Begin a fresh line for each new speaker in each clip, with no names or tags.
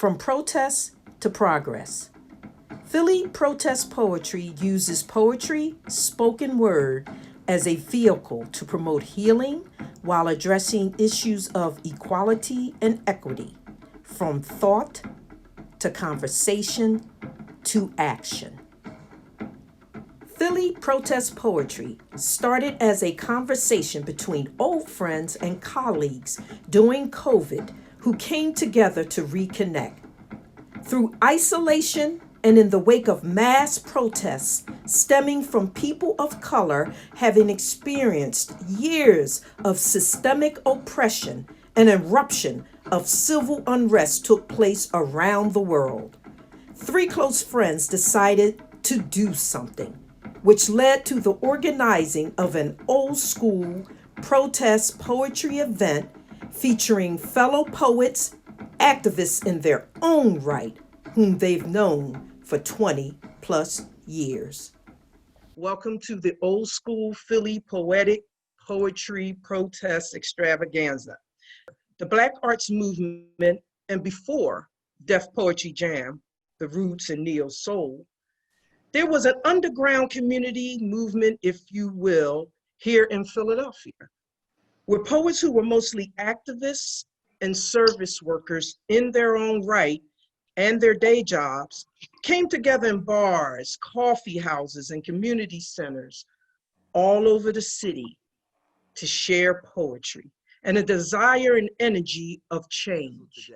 From protest to progress. Philly protest poetry uses poetry, spoken word, as a vehicle to promote healing while addressing issues of equality and equity, from thought to conversation to action. Philly protest poetry started as a conversation between old friends and colleagues during COVID who came together to reconnect. Through isolation and in the wake of mass protests stemming from people of color having experienced years of systemic oppression, an eruption of civil unrest took place around the world. Three close friends decided to do something, which led to the organizing of an old school protest poetry event featuring fellow poets, activists in their own right, whom they've known for 20 plus years. Welcome to the Old School Philly Poetic Poetry Protest Extravaganza. The Black Arts Movement, and before Def Poetry Jam, the Roots and Neo Soul, there was an underground community movement, if you will, here in Philadelphia, where poets who were mostly activists and service workers in their own right and their day jobs came together in bars, coffee houses, and community centers all over the city to share poetry and a desire and energy of change.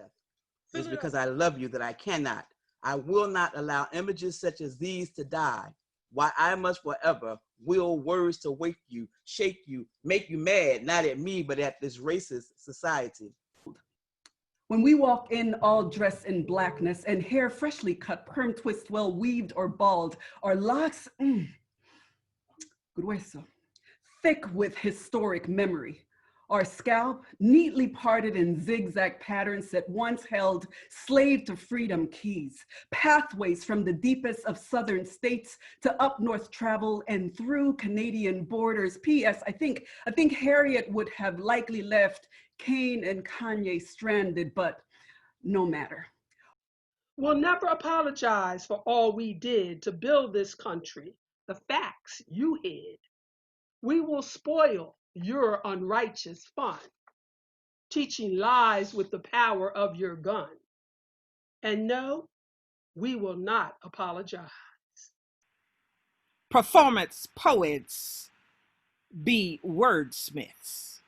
It's because I love you that I will not allow images such as these to die. Why I must forever will words to wake you, shake you, make you mad, not at me, but at this racist society.
When we walk in all dressed in blackness and hair freshly cut, perm twist well weaved or bald, our locks, grueso, thick with historic memory. Our scalp neatly parted in zigzag patterns that once held slave to freedom keys, pathways from the deepest of southern states to up north travel and through Canadian borders. P.S. I think Harriet would have likely left Kane and Kanye stranded, but no matter.
We'll never apologize for all we did to build this country, the facts you hid. We will spoil your unrighteous fun, teaching lies with the power of your gun. And no, we will not apologize.
Performance poets be wordsmiths,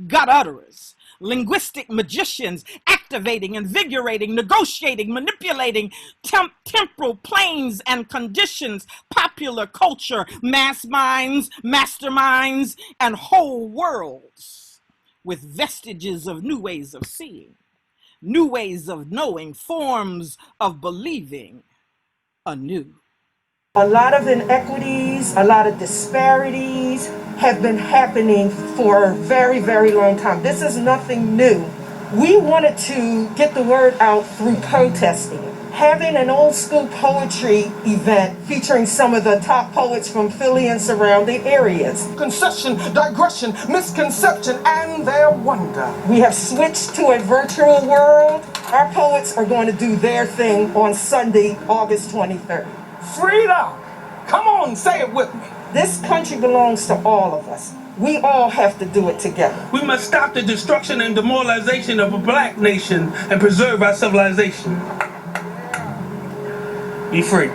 gut utterers, linguistic magicians, activating, invigorating, negotiating, manipulating temporal planes and conditions, popular culture, mass minds, masterminds, and whole worlds with vestiges of new ways of seeing, new ways of knowing, forms of believing anew.
A lot of inequities, a lot of disparities have been happening for a very, very long time. This is nothing new. We wanted to get the word out through protesting. Having an old school poetry event featuring some of the top poets from Philly and surrounding areas.
Concession, digression, misconception, and their wonder.
We have switched to a virtual world. Our poets are going to do their thing on Sunday, August 23rd.
Freedom! Come on, say it with me.
This country belongs to all of us. We all have to do it together.
We must stop the destruction and demoralization of a black nation and preserve our civilization. Be free.